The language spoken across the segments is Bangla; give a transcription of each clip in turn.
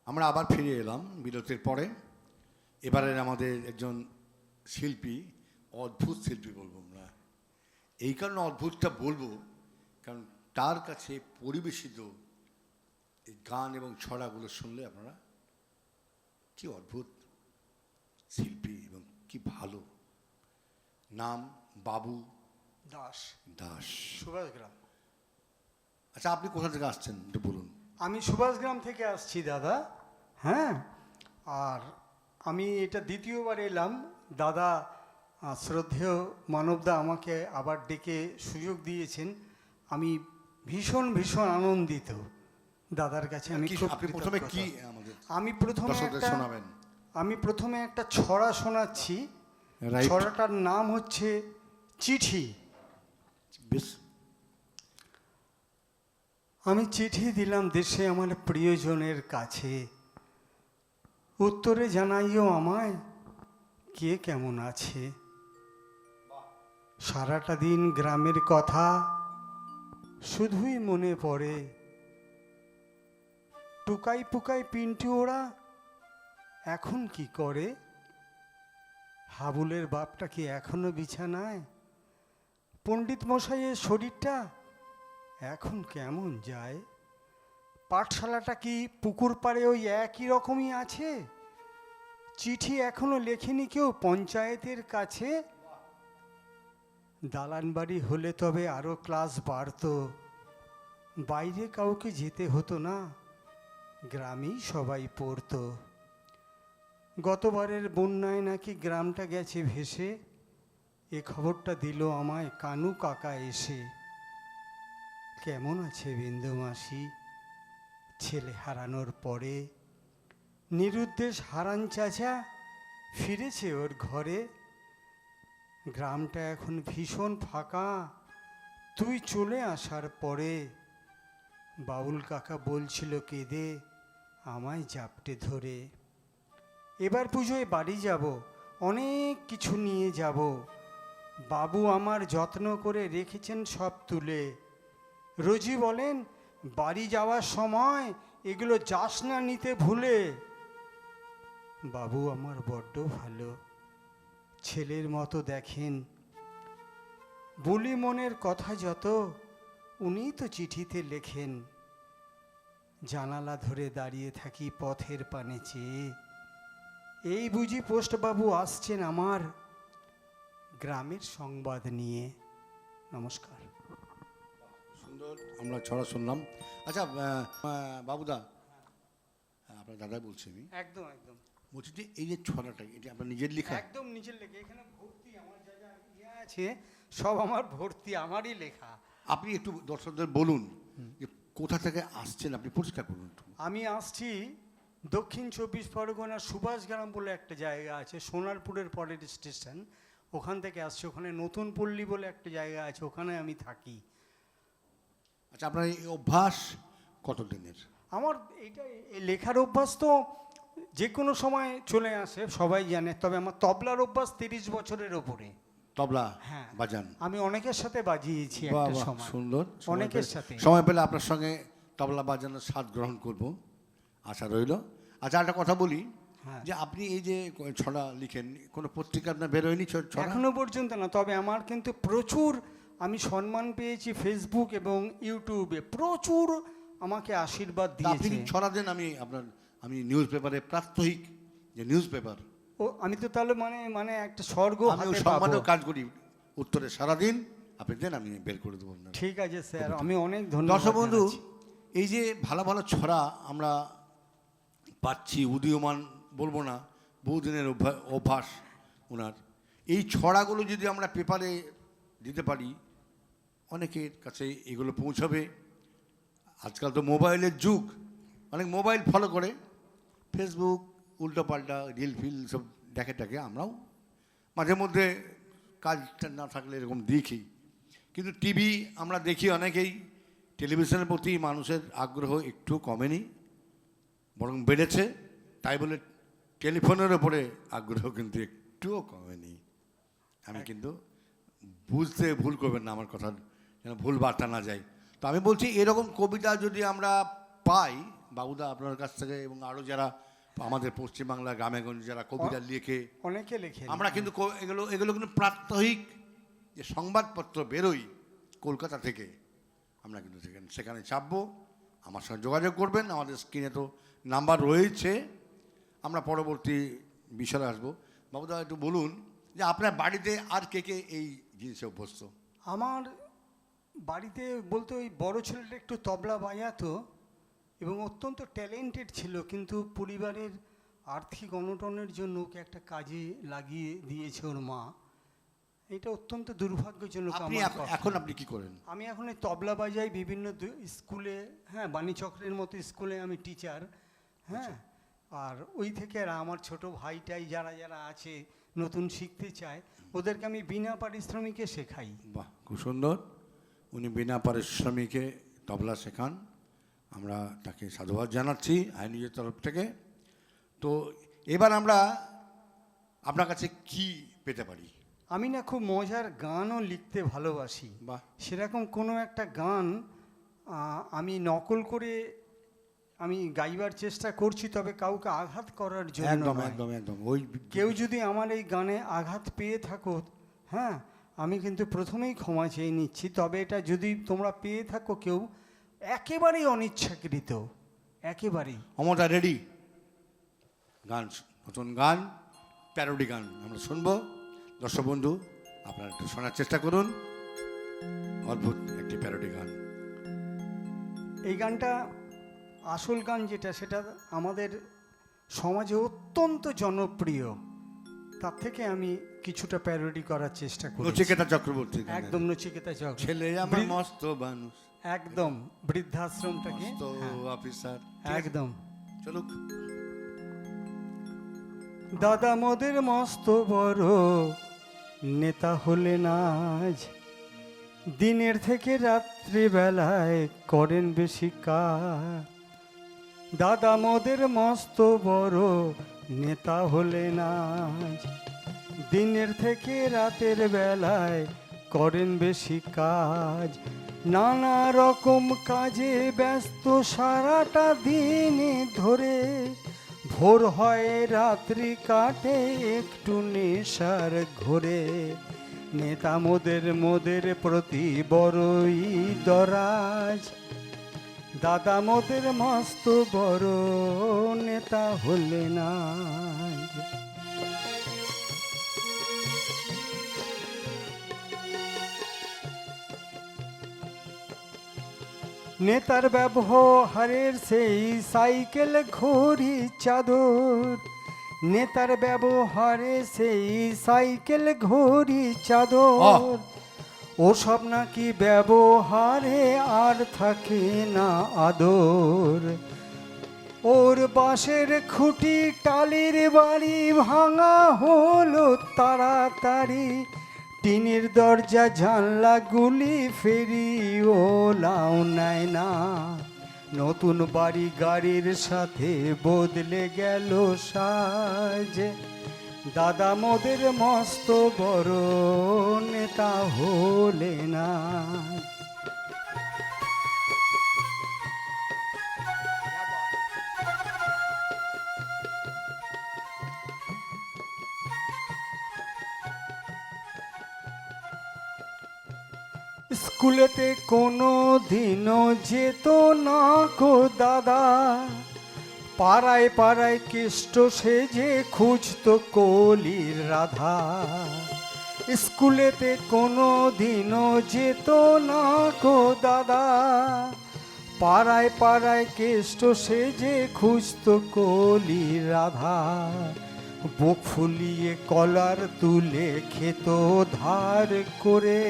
আমরা আবার ফিরে এলাম বিরতির পরে। এবারের আমাদের একজন শিল্পী, অদ্ভুত শিল্পী বলবো আমরা। এই কারণে অদ্ভুতটা বলবো কারণ তার কাছে পরিবেশিত এই গান এবং ছড়াগুলো শুনলে আপনারা কি অদ্ভুত শিল্পী এবং কি ভালো। নাম বাবু দাস, দাস। সুভাষগ্রাম। আচ্ছা, আপনি কোথা থেকে আসছেন একটু বলুন। আমি সুভাষগ্রাম থেকে আসছি দাদা। হ্যাঁ, আর আমি এটা দ্বিতীয়বার এলাম। দাদা শ্রদ্ধেয় মানবদা আমাকে আবার ডেকে সুযোগ দিয়েছেন। আমি ভীষণ ভীষণ আনন্দিত দাদার কাছে। আমি খুব আপনি প্রথমে কৃতজ্ঞতা। কি আমাদের শোনাবেন? আমি প্রথমে একটা ছড়া শোনাচ্ছি। Right. ছড়াটার নাম হচ্ছে চিঠি। বেশ। আমি চিঠি দিলাম দেশে আমার প্রিয়জনের কাছে, উত্তরে জানাইও আমায় কে কেমন আছে। সারাটা দিন গ্রামের কথা শুধুই মনে পড়ে, টুকাই পুকাই পিন্টু ওরা এখন কি করে। হাবুলের বাপটা কি এখনো বিছানায়, পণ্ডিত মশাইয়ের শরীরটা এখন কেমন যায়। পাঠশালাটা কি পুকুর পাড়ে ওই একই রকমই আছে, চিঠি এখনো লেখেনি কেউ পঞ্চায়েতের কাছে। দালান বাড়ি হলে তবে আরও ক্লাস বাড়তো, বাইরে কাউকে যেতে হতো না, গ্রামেই সবাই পড়তো। গতবারের বন্যায় নাকি গ্রামটা গেছে ভেসে, এ খবরটা দিল আমায় কানু কাকা এসে। কেমন আছে বিন্দু মাসি ছেলে হারানোর পরে, নিরুদ্দেশ হারান চাচা ফিরেছে ওর ঘরে। গ্রামটা এখন ভীষণ ফাঁকা তুই চলে আসার পরে, বাউল কাকা বলছিল কেঁদে আমায় জাপটে ধরে। এবার পুজোয় বাড়ি যাব, অনেক কিছু নিয়ে যাব, বাবু আমার যত্ন করে রেখেছেন সব তুলে। রোজি বলেন বাড়ি যাওয়ার সময় এগুলো যাস না নিতে ভুলে। বাবু আমার বড্ড ভালো, ছেলের মতো দেখেন, বলি মনের কথা যত উনিই তো চিঠিতে লেখেন। জানালা ধরে দাঁড়িয়ে থাকি পথের পানে চেয়ে, এই বুঝি পোস্টবাবু আসছেন আমার গ্রামের সংবাদ নিয়ে। নমস্কার। সুন্দর আমরা ছড়া শুনলাম। আচ্ছা বাবুদা, আপনার দাদা বলছি আমি। একদম একদম বলছি যে এই যে ছড়াটা এটা আপনার নিজের লেখা? একদম নিজের লেখা। এখানে ভর্তি আমার যা যা ইয়ে আছে সব আমার ভর্তি, আমারই লেখা। আপনি একটু দর্শকদের বলুন যে কোথা থেকে আসছেন, আপনি পরিষ্কার করুন একটু। আমি আসছি দক্ষিণ 24 পরগনা সুভাষগ্রাম বলে একটা জায়গা আছে, সোনারপুরের পরের স্টেশন, ওখান থেকে আসছি। ওখানে নতুন পল্লী বলে একটা জায়গা আছে, ওখানে আমি থাকি। আচ্ছা, আপনার এই অভ্যাস কত দিনের? আমার এইটা এই লেখার অভ্যাস তো যে কোনো সময় চলে আসে, সবাই জানে। তবে আমার তবলার অভ্যাস 30 বছরের ওপরে। তবলা হ্যাঁ বাজান? আমি অনেকের সাথে বাজিয়েছি বাহ একটা বাহ, সময়। সুন্দর। অনেকের সাথে সময় পেলে আপনার সঙ্গে তবলা বাজানোর স্বাদ গ্রহণ করব, আশা রইল। আচ্ছা, একটা কথা বলি, হ্যাঁ। যে আপনি এই যে ছড়া লিখেন, কোনো পত্রিকা আপনার বেরোয়নি ছড়া? এখনো পর্যন্ত না, তবে আমার কিন্তু প্রচুর আমি সম্মান পেয়েছি ফেসবুক এবং ইউটিউবে, প্রচুর আমাকে আশীর্বাদ তা আপনি দিয়েছে। কি ছড়া দেন? আমি নিউজ পেপারে, প্রাত্যহিক যে নিউজ পেপার, ও আমি তো তাহলে মানে মানে একটা স্বর্গ আমি হাতে সম্মানেও পাবো। কাজ করি উত্তরে সারাদিন। আপনি দেন, আমি বের করে দেবো আপনার। ঠিক আছে স্যার, আমি অনেক ধন্যবাদ দর্শক বন্ধু, জানাচ্ছি। এই যে ভালো ভালো ছড়া আমরা পাচ্ছি, উদীয়মান বলবো না, বহুদিনের অভ্যাস ওনার। এই ছড়াগুলো যদি আমরা পেপারে দিতে পারি, অনেকের কাছে এগুলো পৌঁছাবে। আজকাল তো মোবাইলের যুগ, অনেক মোবাইল ফলো করে, ফেসবুক উল্টোপাল্টা রিল ফিল সব দেখে টাকে। আমরাও মাঝে মধ্যে কাজটা না থাকলে এরকম দেখি, কিন্তু টিভি আমরা দেখি অনেকেই। টেলিভিশনের প্রতি মানুষের আগ্রহ একটু কমেনি, বরং বেড়েছে। তাই বলে টেলিফোনের ওপরে আগ্রহ কিন্তু একটুও কমেনি। আমি কিন্তু বুঝতে ভুল করবেন না আমার কথা, যেন ভুল বার্তা না যায়। তো আমি বলছি, এরকম কবিতা যদি আমরা পাই বাবুদা আপনার কাছ থেকে এবং আরও যারা আমাদের পশ্চিমবাংলা গ্রামেগঞ্জে যারা কবিতা লিখে অনেকে লেখে। আমরা কিন্তু এগুলো কিন্তু প্রাত্যহিক যে সংবাদপত্র বেরোই কলকাতা থেকে, আমরা কিন্তু সেখানে চাপবো। আমার সঙ্গে যোগাযোগ করবেন, আমাদের স্ক্রিনে তো নাম্বার রয়েছে। আমরা পরবর্তী বিষয়ে আসবো। বাবুদা একটু বলুন যে আপনার বাড়িতে আর কে কে এই জিনিসে অভ্যস্ত? আমার বাড়িতে বলতে ওই বড় ছেলেটা একটু তবলা বাজাতো এবং অত্যন্ত ট্যালেন্টেড ছিল, কিন্তু পরিবারের আর্থিক অনটনের জন্য ওকে একটা কাজে লাগিয়ে দিয়েছে ওর মা। এটা অত্যন্ত দুর্ভাগ্যজনক। এখন আপনি কি করেন? আমি এখন এই তবলা বাজাই বিভিন্ন স্কুলে, হ্যাঁ, বাণীচক্রের মতো স্কুলে আমি টিচার। হ্যাঁ, আর ওই থেকে আর আমার ছোট ভাইটাই যারা যারা আছে নতুন শিখতে চায় ওদেরকে আমি বিনা পারিশ্রমিকে শেখাই। বাহ, খুব সুন্দর। উনি বিনা পারিশ্রমিকে তবলা শেখান, আমরা তাকে সাধুবাদ জানাচ্ছি আইনের তরফ থেকে। তো এবার আমরা আপনার কাছে কি পেতে পারি? আমি না খুব মজার গানও লিখতে ভালোবাসি। বাহ, সেরকম কোনো একটা গান আমি নকল করে আমি গাইবার চেষ্টা করছি, তবে কাউকে আঘাত করার জন্য একদম নয়। একদম একদম। ওই কেউ যদি আমার এই গানে আঘাত পেয়ে থাকো, হ্যাঁ, আমি কিন্তু প্রথমেই ক্ষমা চেয়ে নিচ্ছি। তবে এটা যদি তোমরা পেয়ে থাকো কেউ, একেবারেই অনিচ্ছাকৃত, একেবারেই। অমতা রেডি? গান, নতুন গান, প্যারোডি গান আমরা শুনবো। দর্শক বন্ধু আপনারা একটু শোনার চেষ্টা করুন, অদ্ভুত একটি প্যারোডি গান। এই গানটা আসল গান যেটা, সেটা আমাদের সমাজে অত্যন্ত জনপ্রিয়। তার থেকে আমি কিছুটা প্যারোডি করার চেষ্টা করি। নচিকেতা চক্রবর্তী, একদম নচিকেতা চক্রবর্তী। ছেলে আমার মস্ত মানুষ, একদম বৃদ্ধাশ্রমটাকে অফিসার, একদম চলুক। দাদা মোদের মস্ত বড় নেতা হলেন আজ, দিনের থেকে রাত্রি বেলায় করেন বেশি কাজ। দাদা মোদের মস্ত বড় নেতা হলেন আজ, দিনের থেকে রাতের বেলায় করেন বেশি কাজ। নানা রকম কাজে ব্যস্ত সারাটা দিন ধরে, ভোর হয় রাত্রি কাটে একটু নেশার ঘোরে। নেতা মোদের প্রতি বড়ই দরাজ, দাদা মোদের মস্ত বড় নেতা হলেন আজ। নেতার ব্যবহারের সেই সাইকেল ঘড়ি চাদর, নেতার ব্যবহারে সেই সাইকেল ঘড়ি চাদর, ওসব নাকি ব্যবহারে আর থাকে না আদর। ওর বাঁশের খুঁটি টালির বাড়ি ভাঙা হলো তাড়াতাড়ি, টিনের দরজা জানলাগুলি ফেরিও লাও নেয় না। নতুন বাড়ি গাড়ির সাথে বদলে গেল সাজ, দাদা মোদের মস্ত বড় নেতা হলেন আজ। স্কুলেতে কোনো দিনও যেত না কো দাদা, পাড়ায় পাড়ায় কেষ্ট সেজে খুঁজতো কলির রাধা। স্কুলেতে কোনো দিনও যেত না কো দাদা, পাড়ায় পাড়ায় কেষ্ট সেজে খুঁজতো কলির রাধা। বুক ফুলিয়ে কলার তুলে খেত ধার করে,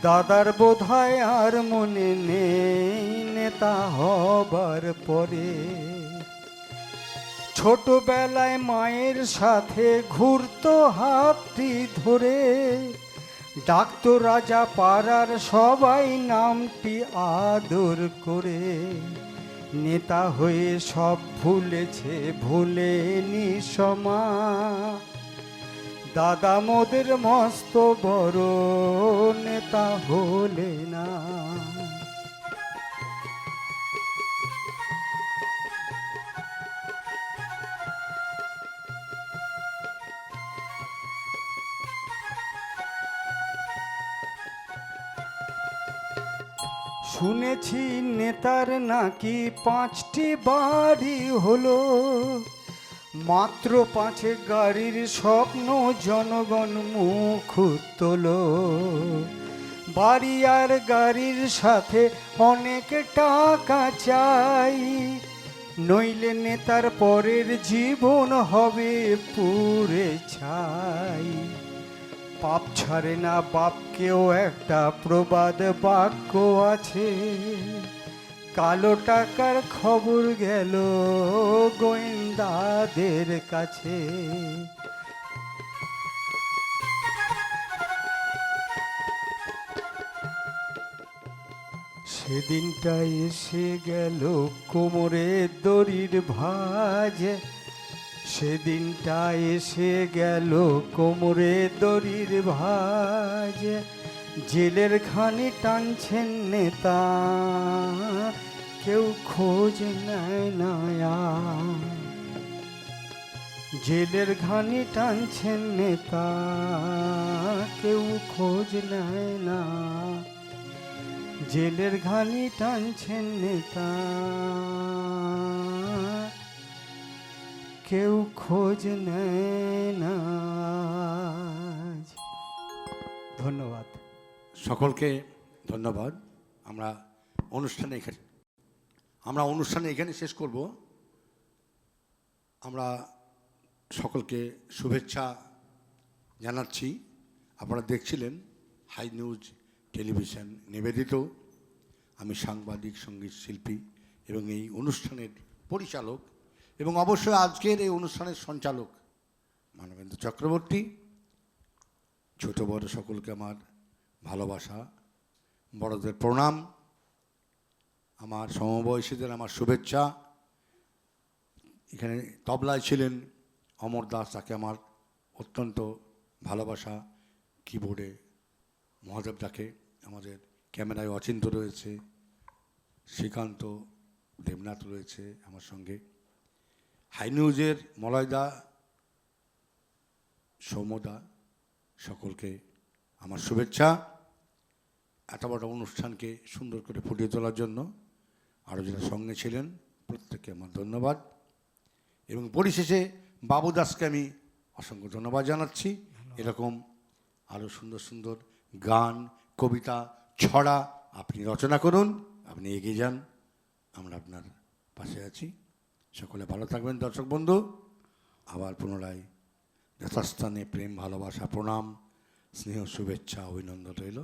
দাদার বোধহয় আর মনে নেই নেতা হবার পরে। ছোটবেলায় মায়ের সাথে ঘুরতো হাতটি ধরে, ডাকতো রাজা পাড়ার সবাই নামটি আদর করে। নেতা হয়ে সব ভুলেছে ভুলেনি সমা, দাদা মোদের মস্ত বড় নেতা হলেন আজ। শুনেছি নেতার নাকি 5টি বাড়ি হলো, মাত্র 5 গাড়ির স্বপ্ন জনগণ মুখ তোলো। বাড়ি আর গাড়ির সাথে অনেক টাকা চাই, নইলে নেতার পরের জীবন হবে পুড়ে ছাই। পাপ ছাড়ে না বাপকেও একটা প্রবাদ বাক্য আছে, কালো টাকার খবর গেল গোয়েন্দাদের কাছে। সেদিনটা এসে গেল কোমরে দড়ির ভাঁজ, সেদিনটা এসে গেল কোমরে দড়ির ভাঁজ। জেলের খানি টানছেন নেতা, কেউ খোঁজ নেয় না আর। জেলের ঘানি টানছেন নেতা, কেউ খোঁজ নেয় না। জেলের ঘানি টানছেন নেতা, কেউ খোঁজ নেয় না। ধন্যবাদ। সকলকে ধন্যবাদ। আমরা অনুষ্ঠানে এখানে শেষ করব। আমরা সকলকে শুভেচ্ছা জানাচ্ছি। আপনারা দেখছিলেন হাই নিউজ টেলিভিশন নিবেদিত। আমি সাংবাদিক, সঙ্গীত শিল্পী এবং এই অনুষ্ঠানের পরিচালক এবং অবশ্যই আজকের এই অনুষ্ঠানের সঞ্চালক মানবেন্দ্র চক্রবর্তী। ছোট বড় সকলকে আমার ভালোবাসা, বড়দের প্রণাম, আমার সমবয়সীদের আমার শুভেচ্ছা। এখানে তবলায় ছিলেন অমর দাস, তাকে আমার অত্যন্ত ভালোবাসা। কিবোর্ডে মহাদেব ডাকে, আমাদের ক্যামেরায় অচিন্ত রয়েছে, শ্রীকান্ত দেবনাথ রয়েছে আমার সঙ্গে। হাই নিউজের মলয়দা, সৌমদা, সকলকে আমার শুভেচ্ছা। এত বড় অনুষ্ঠানকে সুন্দর করে ফুটিয়ে তোলার জন্য আরও যারা সঙ্গে ছিলেন প্রত্যেককে আমার ধন্যবাদ। এবং পরিশেষে বাবু দাসকে আমি অসংখ্য ধন্যবাদ জানাচ্ছি। এরকম আরও সুন্দর সুন্দর গান, কবিতা, ছড়া আপনি রচনা করুন, আপনি এগিয়ে যান, আমরা আপনার পাশে আছি। সকলে ভালো থাকবেন দর্শক বন্ধু। আবার পুনরায় যথাস্থানে প্রেম, ভালোবাসা, প্রণাম, স্নেহ, শুভেচ্ছা, অভিনন্দন রইল।